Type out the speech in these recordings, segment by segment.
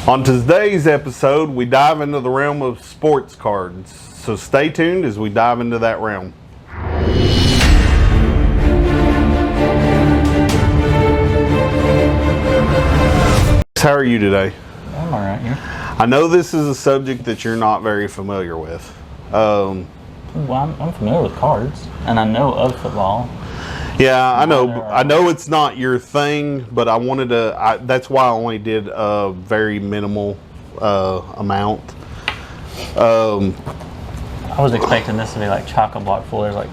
On today's episode, we dive into the realm of sports cards. So stay tuned as we dive into that realm. How are you today? I'm all right here. I know this is a subject that you're not very familiar with. Well, I'm familiar with cards, and I know of football. Yeah, I know. I know it's not your thing, but I wanted to. That's why I only did a very minimal amount. I was expecting this to be like chock a block full. There's like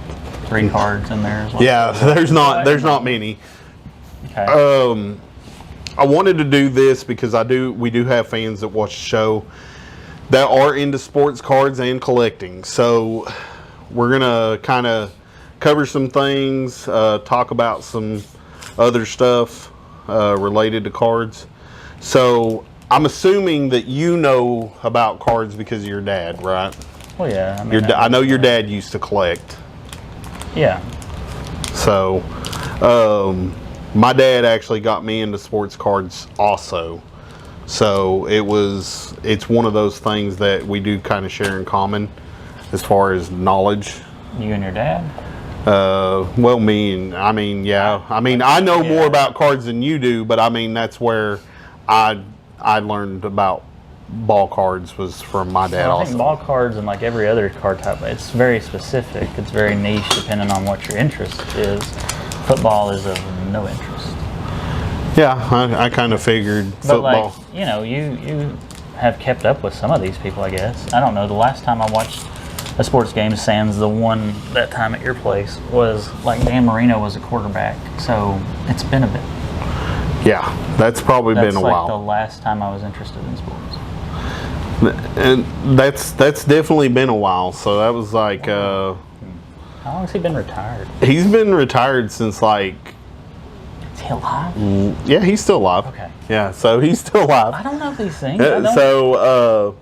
3 cards in there. Yeah, there's not many. Okay. I wanted to do this because we do have fans that watch the show that are into sports cards and collecting. So we're gonna kind of cover some things, talk about some other stuff related to cards. So I'm assuming that you know about cards because of your dad, right? Well, yeah. I know your dad used to collect. Yeah. So my dad actually got me into sports cards also. So it's one of those things that we do kind of share in common as far as knowledge. You and your dad? Well, I know more about cards than you do, but I mean, that's where I learned about ball cards was from my dad. I think ball cards and like every other card type, it's very specific. It's very niche depending on what your interest is. Football is of no interest. Yeah, I kind of figured football. But like, you have kept up with some of these people, I guess. I don't know. The last time I watched a sports game, sans the one that time at your place, was like Dan Marino was a quarterback. So it's been a bit. Yeah, that's probably been a while. That's like the last time I was interested in sports. And that's definitely been a while. So that was like. How long has he been retired? He's been retired since like. Is he alive? Yeah, he's still alive. Okay. Yeah, so he's still alive. I don't know these things. So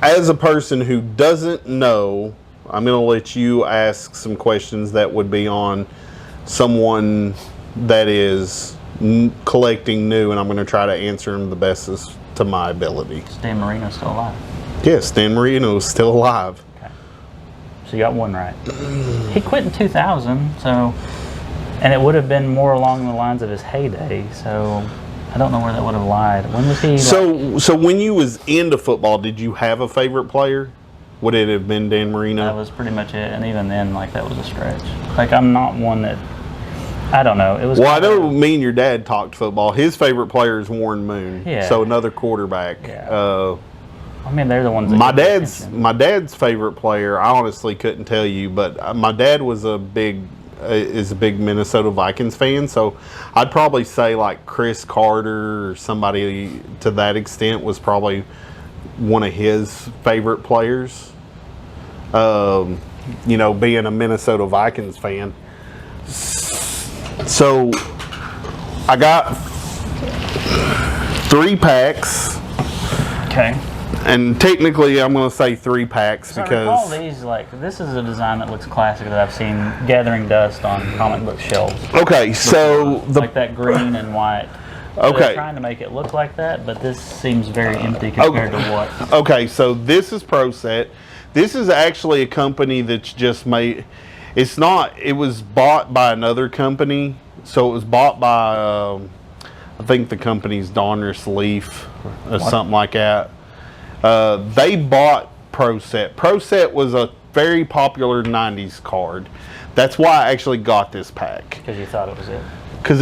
as a person who doesn't know, I'm going to let you ask some questions that would be on someone that is collecting new, and I'm going to try to answer them the best to my ability. Is Dan Marino still alive? Yes, Dan Marino is still alive. Okay. So you got one right. He quit in 2000, and it would have been more along the lines of his heyday, so I don't know where that would have lied. When was he? So when you was into football, did you have a favorite player? Would it have been Dan Marino? That was pretty much it, and even then, like, that was a stretch. Like, I'm not one that, I don't know. It was. Well, I know me and your dad talked football. His favorite player is Warren Moon. Yeah. So another quarterback. Yeah. I mean, they're the ones that my dad's favorite player, I honestly couldn't tell you, but my dad was a big Minnesota Vikings fan, so I'd probably say like Chris Carter or somebody to that extent was probably one of his favorite players. Being a Minnesota Vikings fan. So I got 3 packs. Okay. And technically, I'm going to say 3 packs so because all these, like, this is a design that looks classic that I've seen gathering dust on comic book shelves. Okay, so like that green and white. Okay. They're trying to make it look like that, but this seems very empty compared to what. Okay, so this is Pro Set. This is actually a company that's just made. It's not. It was bought by another company. So it was bought by. I think the company's Donruss Leaf or something like that. They bought Pro Set. Pro Set was a very popular 90s card. That's why I actually got this pack. Because you thought it was it? Because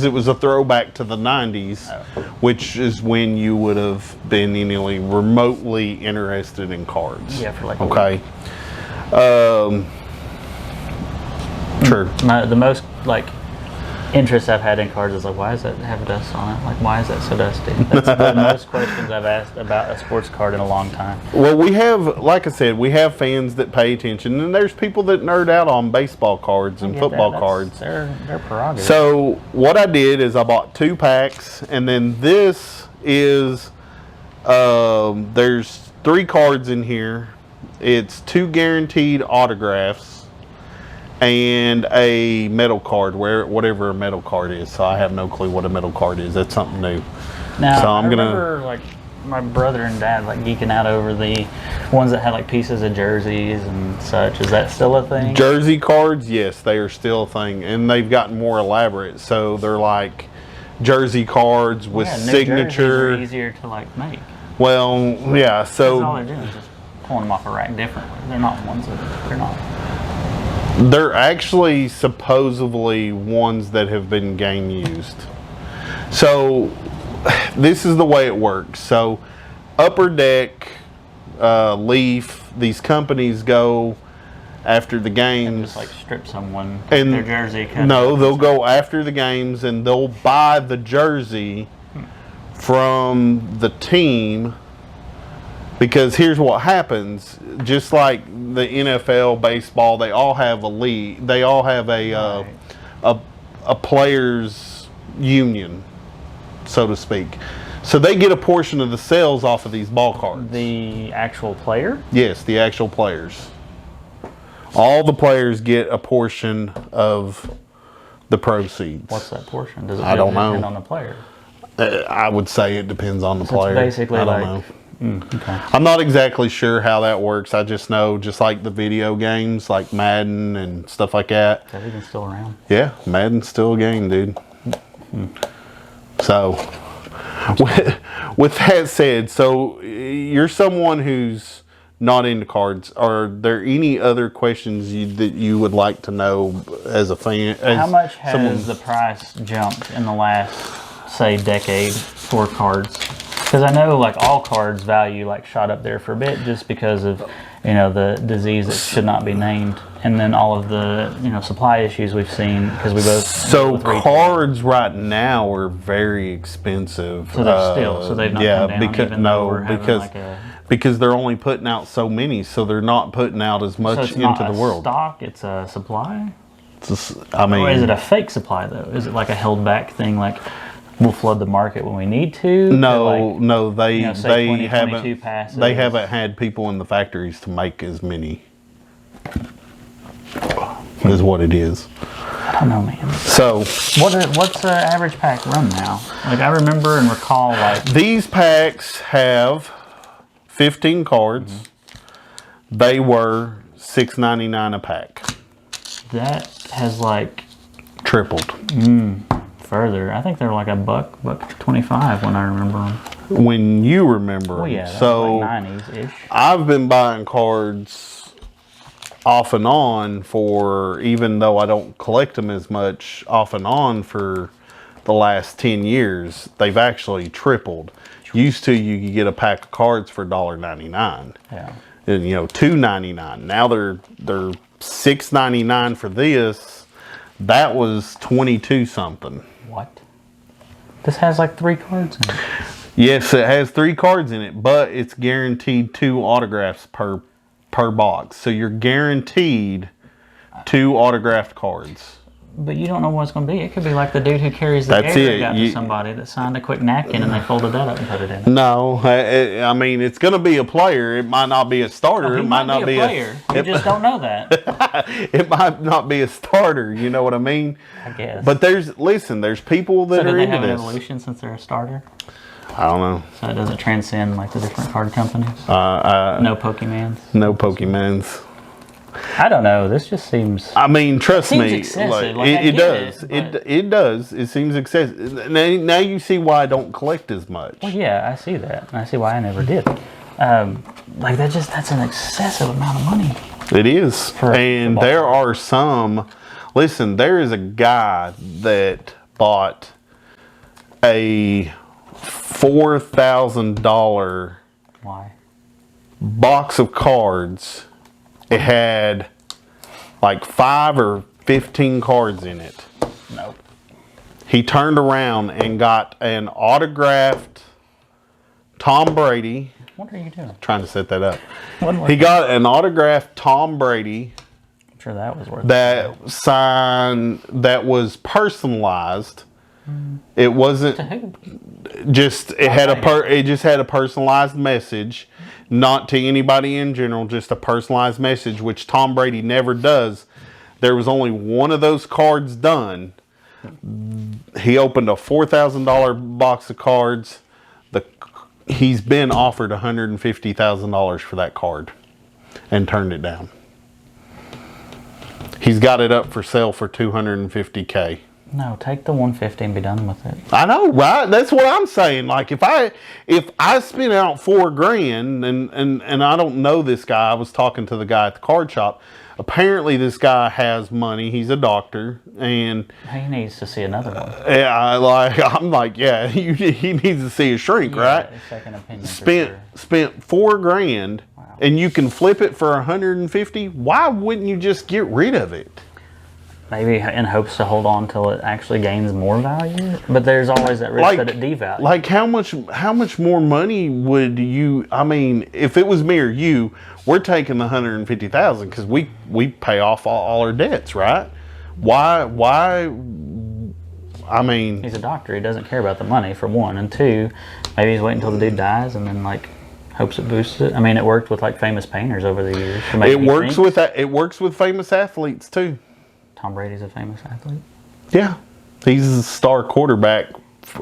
it was a throwback to the 90s, which is when you would have been anyway remotely interested in cards. Yeah, for like okay. True. The most interest I've had in cards is like, why does that have dust on it? Like, why is that so dusty? That's the most questions I've asked about a sports card in a long time. Well, we have, like I said, we have fans that pay attention, and there's people that nerd out on baseball cards and football cards. Their prerogative. So what I did is I bought 2 packs, and then this is there's 3 cards in here. It's 2 guaranteed autographs. and a metal card, whatever a metal card is. So I have no clue what a metal card is. That's something new. Now, so I remember like my brother and dad like geeking out over the ones that had like pieces of jerseys and such. Is that still a thing? Jersey cards, yes, they are still a thing, and they've gotten more elaborate. So they're like jersey cards with signature. Jerseys are easier to like make. Well, yeah. So all they're doing is just pulling them off a rack differently. They're not ones that they're not. They're actually supposedly ones that have been game used. So this is the way it works. So Upper Deck, Leaf, these companies go after the games. And just like strip someone and their jersey. No, they'll go after the games and they'll buy the jersey from the team. Because here's what happens, just like the NFL, baseball, they all have a league. They all have a players' union, so to speak. So they get a portion of the sales off of these ball cards. The actual player? Yes, the actual players. All the players get a portion of the proceeds. What's that portion? Does it I don't know. depend on the player? I would say it depends on the player. It's basically I don't like. know. Okay. I'm not exactly sure how that works. I just know, just like the video games, like Madden and stuff like that. Is that even still around? Yeah, Madden's still a game, dude. So, with that said, so you're someone who's not into cards. Are there any other questions that you would like to know as a fan? How much has the price jumped in the last, say, decade for cards? Because I know like all cards value like shot up there for a bit just because of, you know, the disease that should not be named, and then all of the, you know, supply issues we've seen because we both. So cards right now are very expensive. So they're still, so they've not come down, even though we're having like a. Because they're only putting out so many, so they're not putting out as much so it's into not the world. Stock, it's a supply. I mean, or is it a fake supply though? Is it like a held back thing, like we'll flood the market when we need to? No, they haven't. Passes. They haven't had people in the factories to make as many. Is what it is. I don't know, man. So what's the average pack run now? Like I remember and recall, like these packs have 15 cards. Mm-hmm. They were $6.99 a pack. That has like tripled. Further, I think they were like $1.25 when I remember them. When you remember them. Well, yeah, so like 90s-ish. I've been buying cards off and on for, even though I don't collect them as much, off and on for the last 10 years. They've actually tripled. Used to, you could get a pack of cards for $1.99. Yeah. And, you know, $2.99. Now they're $6.99 for this. That was 22 something. What? This has like 3 cards in it. Yes, it has 3 cards in it, but it's guaranteed 2 autographs per box. So you're guaranteed 2 autographed cards. But you don't know what it's going to be. It could be like the dude who carries the air got to somebody that signed a quick napkin and they folded that up and put it in. No, I mean, it's going to be a player. It might not be a starter. It might not be a player. You just don't know that. It might not be a starter. You know what I mean? I guess. But there's people that are into this. So do they have an evolution since they're a starter? I don't know. So it doesn't transcend like the different card companies? No Pokemans? No Pokemans. I don't know. This just seems. I mean, trust me. Excessive. It does. It does. It seems excessive. Now you see why I don't collect as much. Well, yeah, I see that. I see why I never did. Like that's an excessive amount of money. It is. And there are some. Listen, there is a guy that bought a $4,000 box of cards. It had like 5 or 15 cards in it. Nope. He turned around and got an autographed Tom Brady. What are you doing? Trying to set that up. He got an autographed Tom Brady. I'm sure that was worth it. That sign that was personalized. It wasn't just. It just had a personalized message. Not to anybody in general, just a personalized message, which Tom Brady never does. There was only one of those cards done. He opened a $4,000 box of cards. He's been offered $150,000 for that card and turned it down. He's got it up for sale for $250K. No, take the 150 and be done with it. I know, right? That's what I'm saying. Like if I spent out $4,000 and I don't know this guy, I was talking to the guy at the card shop. Apparently this guy has money. He's a doctor and He needs to see another one. I'm like, yeah, he needs to see a shrink, right? A second opinion. Spent $4,000 and you can flip it for 150. Why wouldn't you just get rid of it? Maybe in hopes to hold on till it actually gains more value, but there's always that risk that it devalues. Like how much more money would you? I mean, if it was me or you, we're taking the 150,000 because we pay off all our debts, right? Why? I mean, he's a doctor. He doesn't care about the money for one, and two, maybe he's waiting until the dude dies and then like hopes it boosts it. I mean, it worked with like famous painters over the years. It works with that. It works with famous athletes too. Tom Brady's a famous athlete. Yeah, he's a star quarterback.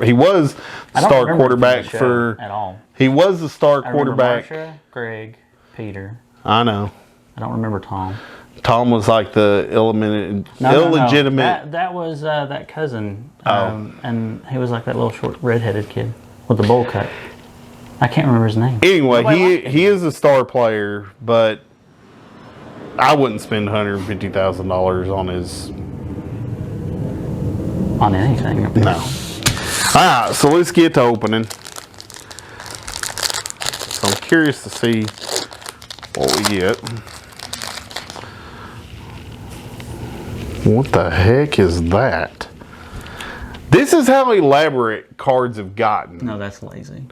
He was the star quarterback for at all. He was the star quarterback. Marsha, Greg, Peter. I know. I don't remember Tom. Tom was like the illegitimate. No. That was that cousin. And he was like that little short redheaded kid with the bowl cut. I can't remember his name. Anyway, he is a star player, but I wouldn't spend $150,000 on anything. No. All right, so let's get to opening. So I'm curious to see what we get. What the heck is that? This is how elaborate cards have gotten. No, that's lazy.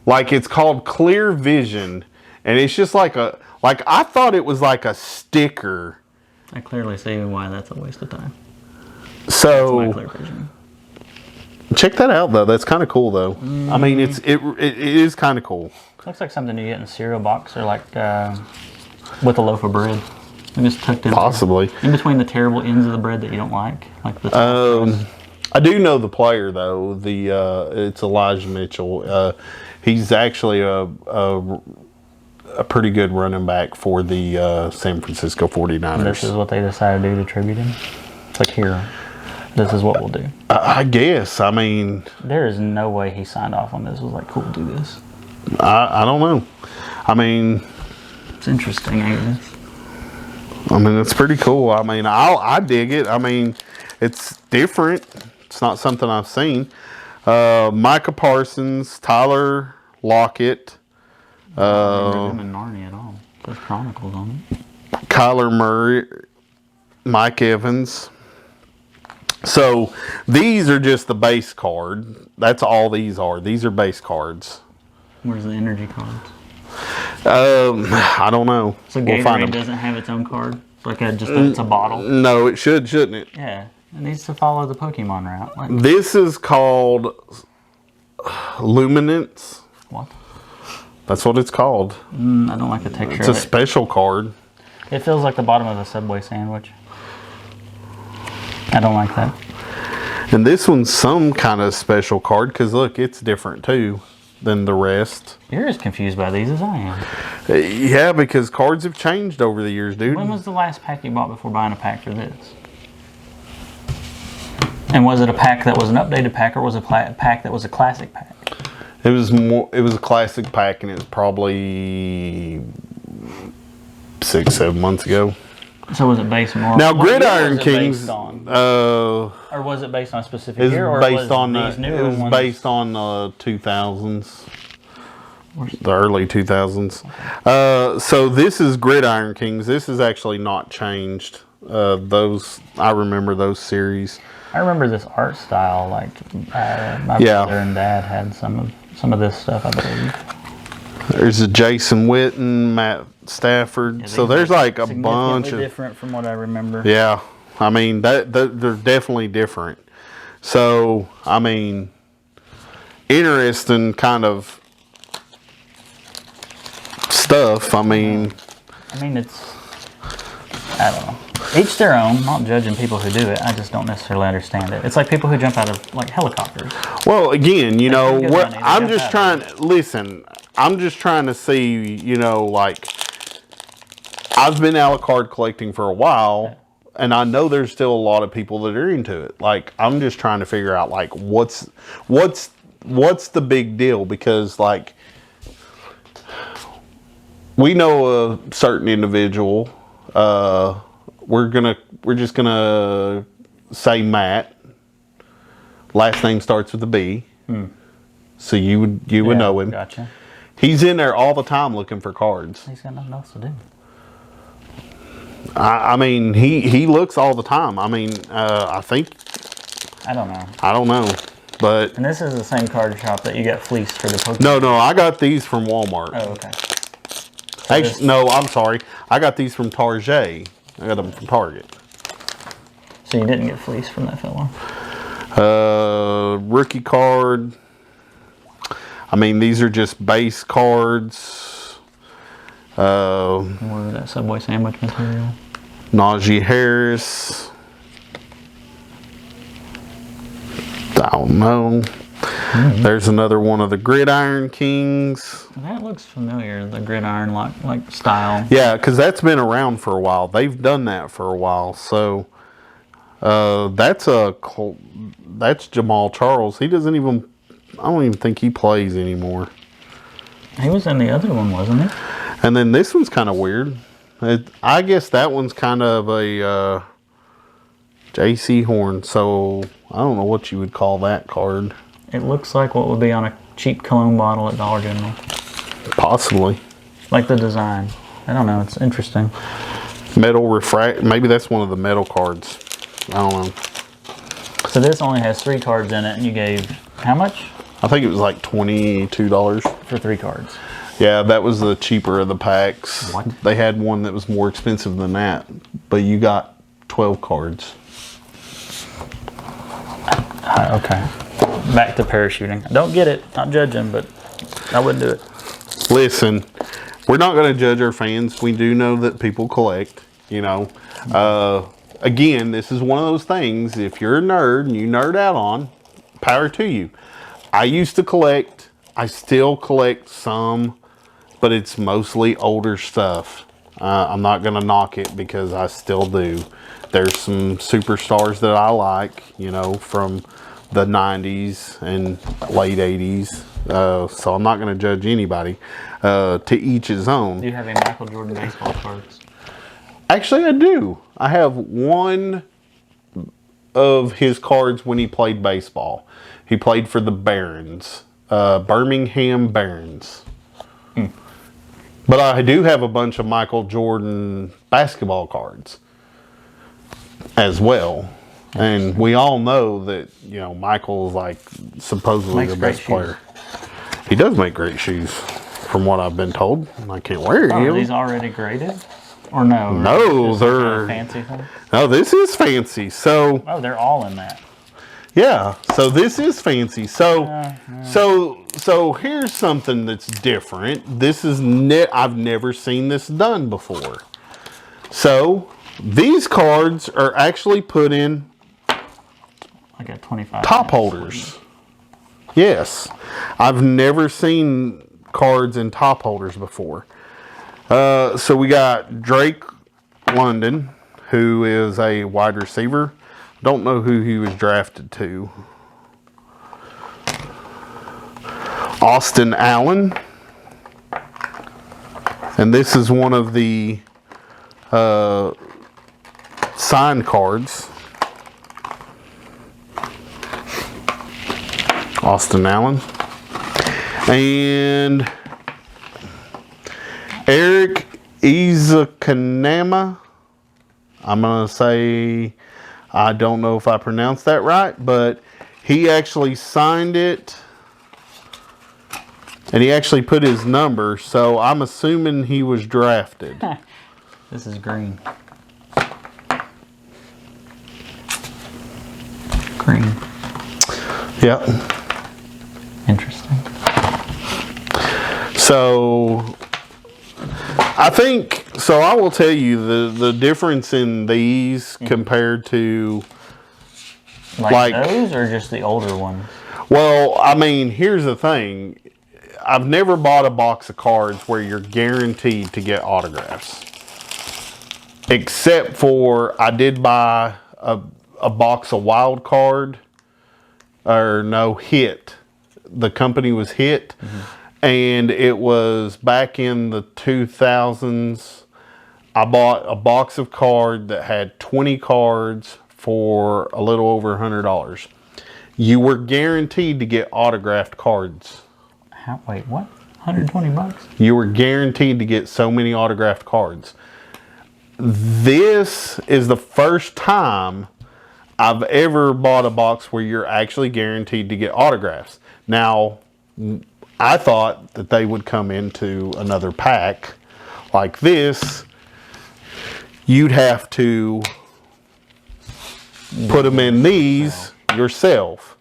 Like it's called Clear Vision, and it's just like I thought it was like a sticker. I clearly see why that's a waste of time. So that's my Clear Vision. Check that out though. That's kind of cool though. I mean, it is kind of cool. Looks like something you get in a cereal box or like with a loaf of bread. And just tucked in Possibly there. In between the terrible ends of the bread that you don't like the. I do know the player though. It's Elijah Mitchell. He's actually a pretty good running back for the San Francisco 49ers. And this is what they decided to do to tribute him. It's like, here, this is what we'll do. I guess. I mean, there is no way he signed off on this. It was like, cool, do this. I don't know. I mean, it's interesting, I guess. I mean, it's pretty cool. I mean, I dig it. I mean, it's different. It's not something I've seen. Micah Parsons, Tyler Lockett. I don't remember him in Narnia at all. There's Chronicles on it. Kyler Murray, Mike Evans. So these are just the base card. That's all these are. These are base cards. Where's the energy cards? I don't know. So Gatorade doesn't have its own card? Like it's a bottle? No, it shouldn't it? Yeah. It needs to follow the Pokemon route. Like, this is called Luminance. What? That's what it's called. I don't like the texture of it. It's a special card. It feels like the bottom of a Subway sandwich. I don't like that. And this one's some kind of special card because look, it's different too than the rest. You're as confused by these as I am. Yeah, because cards have changed over the years, dude. When was the last pack you bought before buying a pack for this? And was it a pack that was an updated pack, or was it a pack that was a classic pack? It was more. It was a classic pack, and it was probably 6-7 months ago. So was it based more? Now, Gridiron Kings. Or was it based on a specific year? Or based on these newer it was ones? based on 2000s, the early 2000s. So this is Gridiron Kings. This is actually not changed. Those I remember those series. I remember this art style. Like my brother and dad had some of this stuff, I believe. There's a Jason Witten, Matt Stafford. Yeah, so there's like a bunch of different from what I remember. Yeah, I mean they're definitely different. So I mean, interesting kind of stuff. I mean, it's I don't know. Each their own. Not judging people who do it. I just don't necessarily understand it. It's like people who jump out of like helicopters. Well, again, you know, good money, they I'm jump just out trying to listen. I'm just trying to see, you know, like I've been a la carte collecting for a while, and I know there's still a lot of people that are into it. Like I'm just trying to figure out like what's the big deal, because like we know a certain individual. We're just gonna say Matt. Last name starts with a B. So you would know him. Gotcha. He's in there all the time looking for cards. He's got nothing else to do. I mean, he looks all the time. I mean, I think. I don't know. I don't know, but. And this is the same card shop that you got fleeced for the Pokemon. No, I got these from Walmart. Oh, okay. Actually, no, I'm sorry. I got these from Target. I got them from Target. So you didn't get fleeced from that fella? Rookie card. I mean, these are just base cards. More of that Subway sandwich material. Najee Harris. I don't know. There's another one of the Gridiron Kings. That looks familiar, the gridiron like style. Yeah, because that's been around for a while. They've done that for a while. So that's Jamal Charles. He doesn't even. I don't even think he plays anymore. He was in the other one, wasn't he? And then this one's kind of weird. I guess that one's kind of a J.C. Horn. So I don't know what you would call that card. It looks like what would be on a cheap cologne bottle at Dollar General. Possibly. Like the design. I don't know. It's interesting. Metal refract. Maybe that's one of the metal cards. I don't know. So this only has 3 cards in it, and you gave how much? I think it was like $22 For 3 cards. Yeah, that was the cheaper of the packs. What? They had one that was more expensive than that, but you got 12 cards. Okay. Back to parachuting. I don't get it. Not judging, but I wouldn't do it. Listen, we're not going to judge our fans. We do know that people collect, you know. Again, this is one of those things. If you're a nerd and you nerd out on, power to you. I used to collect. I still collect some, but it's mostly older stuff. I'm not going to knock it because I still do. There's some superstars that I like, you know, from the 90s and late 80s. So I'm not going to judge anybody. To each his own. Do you have any Michael Jordan baseball cards? Actually, I do. I have one of his cards when he played baseball. He played for the Barons, Birmingham Barons. But I do have a bunch of Michael Jordan basketball cards as well. And we all know that, you know, Michael's like supposedly the best player. He does make great shoes, from what I've been told. I can't wear it. Are these already graded? Or no? No, they're fancy thing? No, this is fancy. So oh, they're all in that. Yeah, so this is fancy. So here's something that's different. This is I've never seen this done before. So these cards are actually put in I got 25 top holders. Yes, I've never seen cards in top holders before. So we got Drake London, who is a wide receiver. Don't know who he was drafted to. Austin Allen. And this is one of the signed cards. Austin Allen. And Eric Ezukanama. I'm going to say, I don't know if I pronounced that right, but he actually signed it. And he actually put his number, so I'm assuming he was drafted. This is green. Green. Yep. Interesting. So I think So I will tell you the difference in these compared to Like those, or just the older ones? well, I mean, here's the thing. I've never bought a box of cards where you're guaranteed to get autographs. Except for I did buy a box of wild card, or no, Hit. The company was Hit, and it was back in the 2000s. I bought a box of card that had 20 cards for a little over $100. You were guaranteed to get autographed cards. Wait, what? 120 bucks? You were guaranteed to get so many autographed cards. This is the first time I've ever bought a box where you're actually guaranteed to get autographs. Now, I thought that they would come into another pack like this. You'd have to put them in these yourself.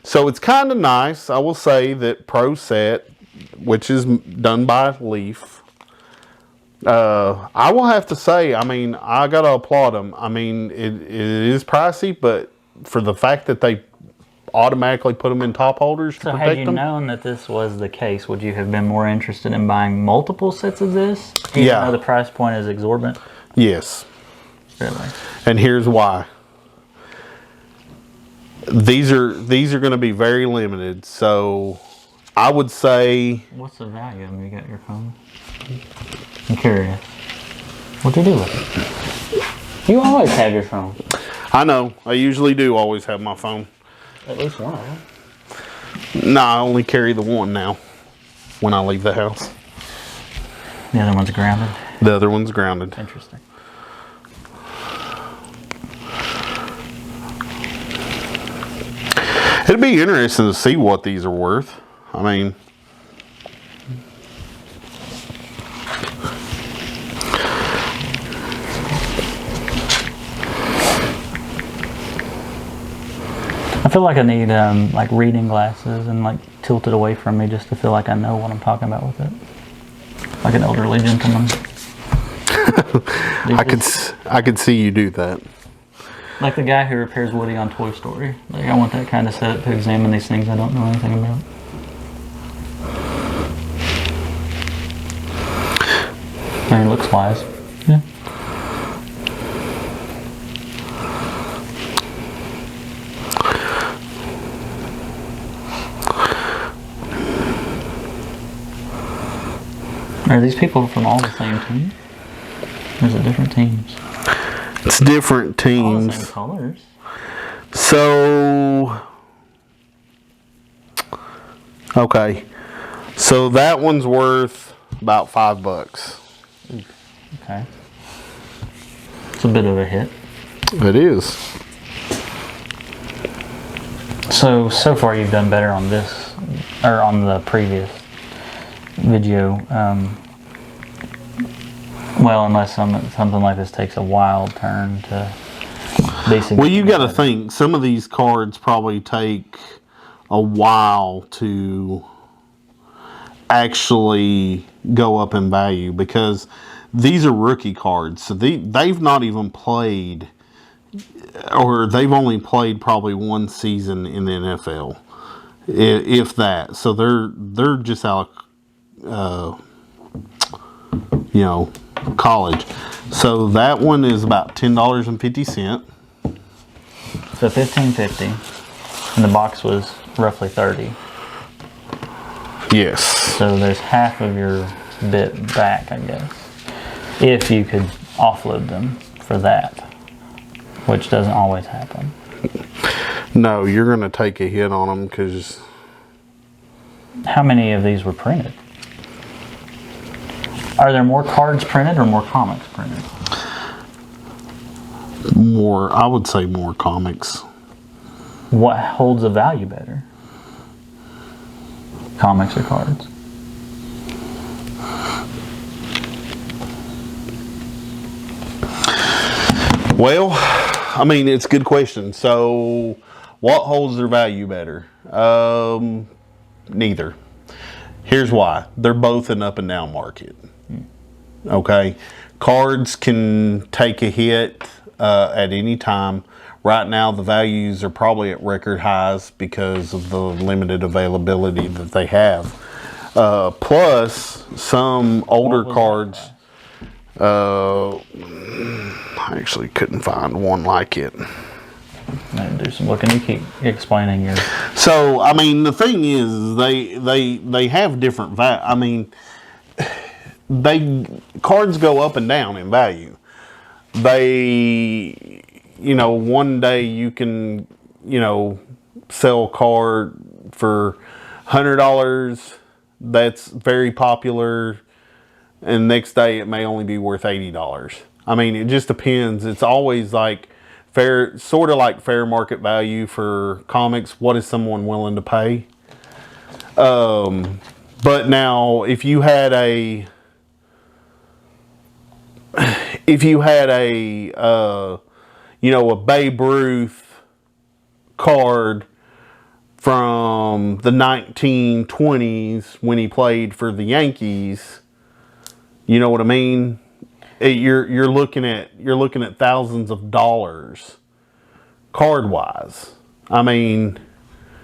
So it's kind of nice. I will say that Pro Set, which is done by Leaf, I will have to say, I mean, I got to applaud them. I mean, it is pricey, but for the fact that they automatically put them in top holders to So protect had you them. known that this was the case, would you have been more interested in buying multiple sets of this? Even though the price point is exorbitant? Yes. Really? And here's why. These are going to be very limited, so I would say. What's the value of them? You got your phone? I'm curious. What'd you do with it? You always have your phone. I know. I usually do always have my phone. At least one of them. No, I only carry the one now when I leave the house. The other one's grounded? The other one's grounded. Interesting. It'd be interesting to see what these are worth. I mean, I feel like I need like reading glasses and like tilted away from me just to feel like I know what I'm talking about with it. Like an elderly gentleman. I could see you do that. Like the guy who repairs Woody on Toy Story. Like I want that kind of setup to examine these things I don't know anything about. I mean, looks wise. Yeah. Are these people from all the same team? Or is it different teams? It's different All the teams. same colors. So, okay. So that one's worth about $5. Okay. It's a bit of a hit. It is. So far you've done better on this, or on the previous video. Well, unless something like this takes a wild turn to basically. Well, you got to think some of these cards probably take a while to actually go up in value because these are rookie cards. So they've not even played, or they've only played probably one season in the NFL, if that. So they're just out of, college. So that one is about $10.50. So $15.50, and the box was roughly $30. Yes. So there's half of your bit back, I guess, if you could offload them for that, which doesn't always happen. No, you're going to take a hit on them because. How many of these were printed? Are there more cards printed or more comics printed? More, I would say more comics. What holds the value better? Comics or cards? Well, I mean, it's a good question. So, what holds their value better? Neither. Here's why. They're both an up and down market. Okay. Cards can take a hit at any time. Right now, the values are probably at record highs because of the limited availability that they have. Plus, some older cards. I actually couldn't find one like it. Do some looking. You keep explaining your. So, I mean, the thing is, they have different I mean, cards go up and down in value. They, you know, one day you can, you know, sell a card for $100. That's very popular. And next day it may only be worth $80. I mean, it just depends. It's always like sort of like fair market value for comics. What is someone willing to pay? But now, if you had a you know, a Babe Ruth card from the 1920s when he played for the Yankees. You know what I mean? You're looking at thousands of dollars, card wise. I mean,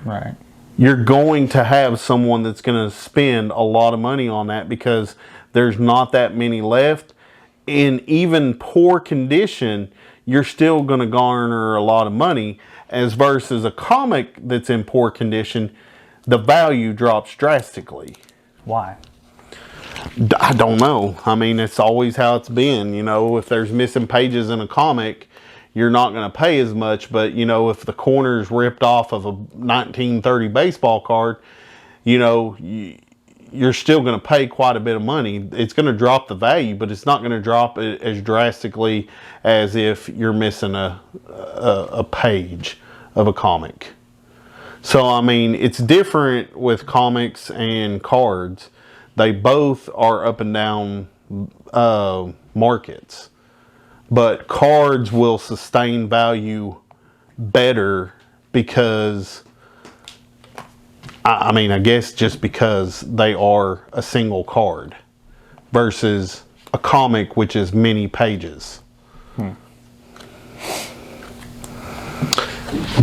right. You're going to have someone that's going to spend a lot of money on that because there's not that many left. In even poor condition, you're still going to garner a lot of money. As versus a comic that's in poor condition, the value drops drastically. Why? I don't know. I mean, it's always how it's been. You know, if there's missing pages in a comic, you're not going to pay as much. But, you know, if the corner's ripped off of a 1930 baseball card, you know, you're still going to pay quite a bit of money. It's going to drop the value, but it's not going to drop it as drastically as if you're missing a page of a comic. So, I mean, it's different with comics and cards. They both are up and down markets. But cards will sustain value better because, I mean, I guess just because they are a single card versus a comic, which is many pages.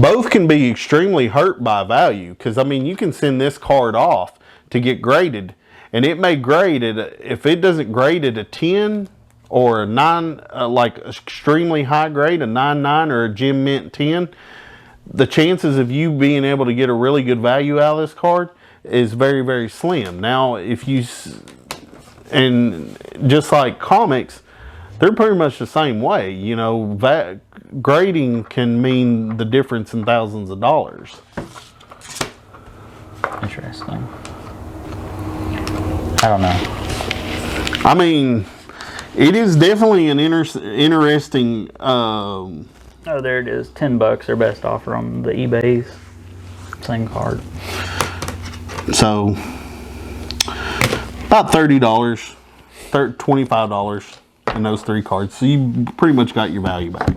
Both can be extremely hurt by value because, I mean, you can send this card off to get graded, and it may grade it, if it doesn't grade at a 10 or a 9, like extremely high grade, a 9.9 or a Gem Mint 10, the chances of you being able to get a really good value out of this card is very, very slim. Now, if you, and just like comics, they're pretty much the same way. You know, that grading can mean the difference in thousands of dollars. Interesting. I don't know. I mean, it is definitely an interesting. Oh, there it is. $10, their best offer on the eBay's. Same card. So, about $30, $25 in those 3 cards. So you pretty much got your value back.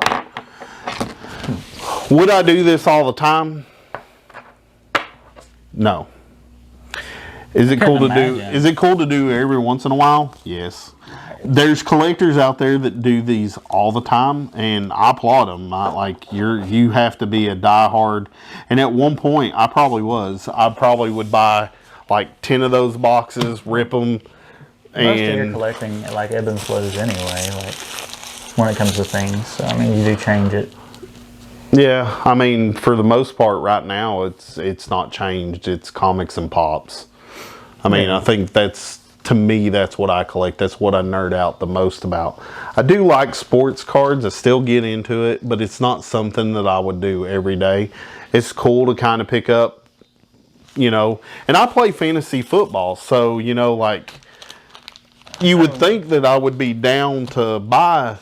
Would I do this all the time? No. Is it cool to do? Is it cool to do every once in a while? Yes. There's collectors out there that do these all the time, and I applaud them. You have to be a diehard. And at one point, I probably was. I probably would buy like 10 of those boxes, rip them. Most of your collecting like ebb and flows anyway, like when it comes to things. So I mean, you do change it. Yeah, I mean, for the most part, right now it's not changed. It's comics and pops. I mean, I think to me, that's what I collect. That's what I nerd out the most about. I do like sports cards. I still get into it, but it's not something that I would do every day. It's cool to kind of pick up, you know. And I play fantasy football, so, you know, like, you would think that I would be down to buy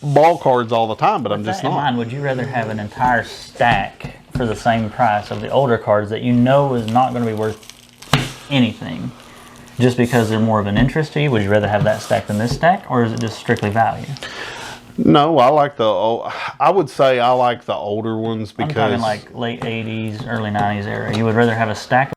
ball cards all the time, but I'm just not. In mind, would you rather have an entire stack for the same price of the older cards that you know is not going to be worth anything, just because they're more of an interest to you? Would you rather have that stack than this stack, or is it just strictly value? No, I would say I like the older ones because I'm talking like late 80s, early 90s era. You would rather have a stack